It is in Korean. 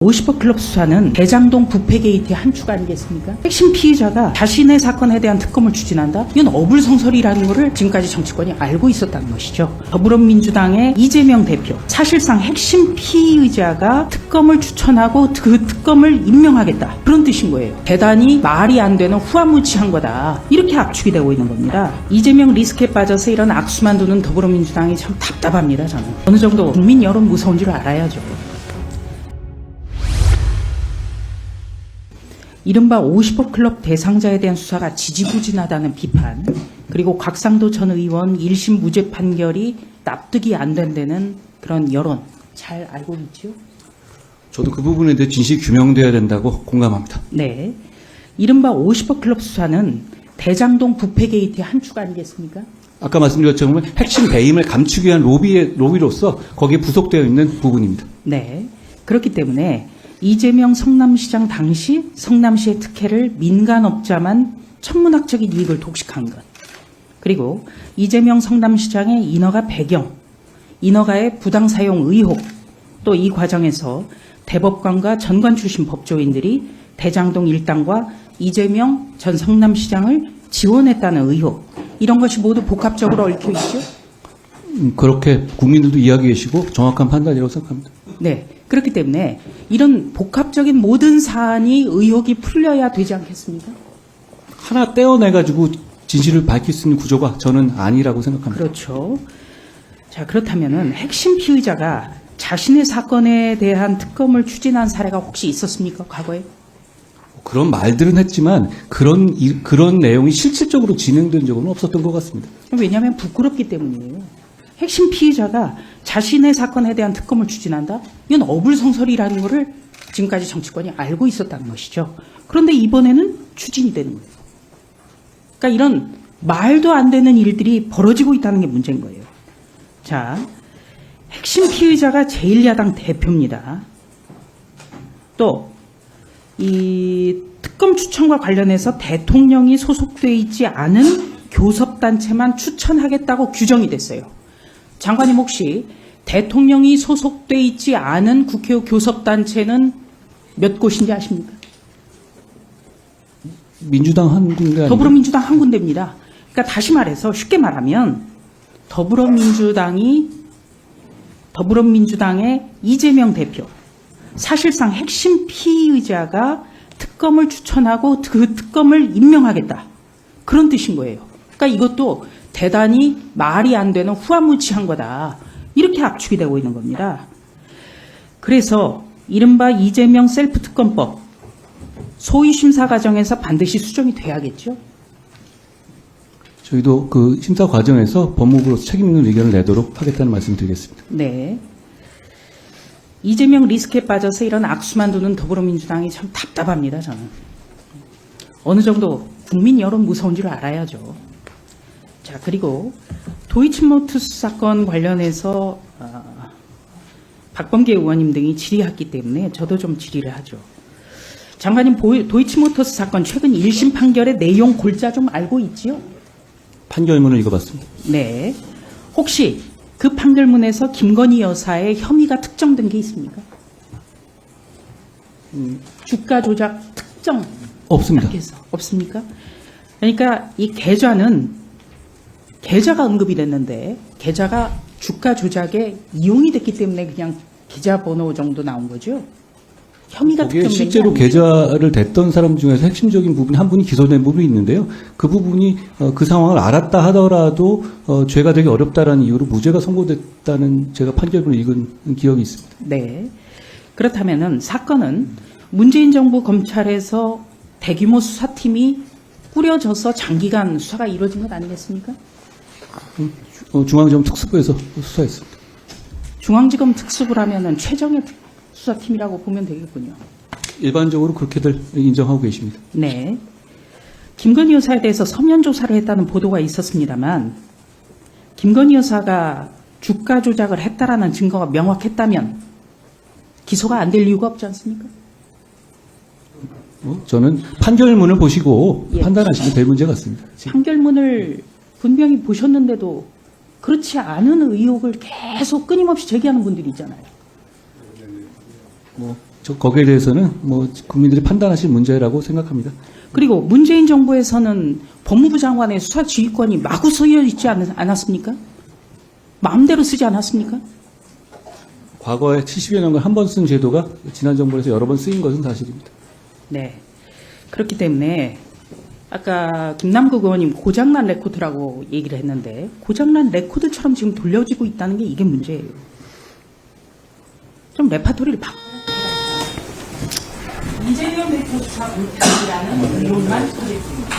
50억 클럽 수사는 대장동 부패 게이트의 한 축 아니겠습니까? 핵심 피의자가 자신의 사건에 대한 특검을 추진한다? 이건 어불성설이라는 것을 지금까지 정치권이 알고 있었다는 것이죠. 더불어민주당의 이재명 대표, 사실상 핵심 피의자가 특검을 추천하고 그 특검을 임명하겠다, 그런 뜻인 거예요. 대단히 말이 안 되는 후한무치한 거다, 이렇게 압축이 되고 있는 겁니다. 이재명 리스크에 빠져서 이런 악수만 두는 더불어민주당이 참 답답합니다. 저는 어느 정도 국민 여론 무서운 줄 알아야죠. 이른바 50억 클럽 대상자에 대한 수사가 지지부진하다는 비판, 그리고 곽상도 전 의원 1심 무죄 판결이 납득이 안 된다는 그런 여론 잘 알고 있죠? 저도 그 부분에 대해 진실이 규명돼야 된다고 공감합니다. 네. 이른바 50억 클럽 수사는 대장동 부패 게이트의 한 축 아니겠습니까? 아까 말씀드린 것처럼 핵심 배임을 감추기 위한 로비로서 거기에 부속되어 있는 부분입니다. 네. 그렇기 때문에 이재명 성남시장 당시 성남시의 특혜를 민간업자만 천문학적인 이익을 독식한 것, 그리고 이재명 성남시장의 인허가 배경, 인허가의 부당사용 의혹, 또 이 과정에서 대법관과 전관 출신 법조인들이 대장동 일당과 이재명 전 성남시장을 지원했다는 의혹, 이런 것이 모두 복합적으로 얽혀 있죠. 그렇게 국민들도 이해하고 계시고 정확한 판단이라고 생각합니다. 네. 그렇기 때문에 이런 복합적인 모든 사안이 의혹이 풀려야 되지 않겠습니까? 하나 떼어내가지고 진실을 밝힐 수 있는 구조가 저는 아니라고 생각합니다. 그렇죠. 자, 그렇다면은 핵심 피의자가 자신의 사건에 대한 특검을 추진한 사례가 혹시 있었습니까? 과거에? 그런 말들은 했지만 그런 내용이 실질적으로 진행된 적은 없었던 것 같습니다. 왜냐하면 부끄럽기 때문이에요. 핵심 피의자가 자신의 사건에 대한 특검을 추진한다? 이건 어불성설이라는 것을 지금까지 정치권이 알고 있었다는 것이죠. 그런데 이번에는 추진이 되는 거예요. 그러니까 이런 말도 안 되는 일들이 벌어지고 있다는 게 문제인 거예요. 자, 핵심 피의자가 제1야당 대표입니다. 또 이 특검 추천과 관련해서 대통령이 소속돼 있지 않은 교섭단체만 추천하겠다고 규정이 됐어요. 장관님, 혹시 대통령이 소속돼 있지 않은 국회의 교섭단체는 몇 곳인지 아십니까? 민주당 한 군데 아니에요? 더불어민주당 한 군데입니다. 그러니까 다시 말해서 쉽게 말하면 더불어민주당의 이재명 대표, 사실상 핵심 피의자가 특검을 추천하고 그 특검을 임명하겠다, 그런 뜻인 거예요. 그러니까 이것도 대단히 말이 안 되는 후한무치한 거다, 이렇게 압축이 되고 있는 겁니다. 그래서 이른바 이재명 셀프 특검법 소위 심사 과정에서 반드시 수정이 돼야겠죠. 저희도 그 심사 과정에서 법무부로서 책임 있는 의견을 내도록 하겠다는 말씀 드리겠습니다. 네. 이재명 리스크에 빠져서 이런 악수만 두는 더불어민주당이 참 답답합니다. 저는 어느 정도 국민 여론 무서운 줄 알아야죠. 자, 그리고 도이치모터스 사건 관련해서 박범계 의원님 등이 질의했기 때문에 저도 좀 질의를 하죠. 장관님, 도이치모터스 사건 최근 1심 판결의 내용 골자 좀 알고 있지요? 판결문을 읽어봤습니다. 네. 혹시 그 판결문에서 김건희 여사의 혐의가 특정된 게 있습니까? 주가 조작 특정 없습니다. 없습니까? 그러니까 이 계좌가 언급이 됐는데 계좌가 주가 조작에 이용이 됐기 때문에 그냥 계좌번호 정도 나온 거죠. 혐의가 거기에 특정된 실제로 게 아니죠. 계좌를 댔던 사람 중에서 핵심적인 부분이 한 분이 기소된 부분이 있는데요. 그 부분이 그 상황을 알았다 하더라도 죄가 되기 어렵다라는 이유로 무죄가 선고됐다는 제가 판결문을 읽은 기억이 있습니다. 네. 그렇다면은 사건은 문재인 정부 검찰에서 대규모 수사팀이 꾸려져서 장기간 수사가 이루어진 것 아니겠습니까? 중앙지검 특수부에서 수사했습니다. 중앙지검 특수부라면은 최정예 수사팀이라고 보면 되겠군요. 일반적으로 그렇게들 인정하고 계십니다. 네. 김건희 여사에 대해서 서면 조사를 했다는 보도가 있었습니다만, 김건희 여사가 주가 조작을 했다라는 증거가 명확했다면 기소가 안 될 이유가 없지 않습니까? 저는 판결문을 보시고 예. 판단하시면 될 문제 같습니다. 판결문을 분명히 보셨는데도 그렇지 않은 의혹을 계속 끊임없이 제기하는 분들이 있잖아요. 거기에 대해서는 뭐 국민들이 판단하실 문제라고 생각합니다. 그리고 문재인 정부에서는 법무부 장관의 수사 지휘권이 마구 쓰여 있지 않았습니까? 마음대로 쓰지 않았습니까? 과거에 70여 년간 한 번 쓴 제도가 지난 정부에서 여러 번 쓰인 것은 사실입니다. 네. 그렇기 때문에 아까 김남국 의원님 고장난 레코드라고 얘기를 했는데 고장난 레코드처럼 지금 돌려지고 있다는 게 이게 문제예요. 좀 레파토리를 바꿔야 돼요. 이재명 대표 수사 못했다는 의혹만 소개했습니다.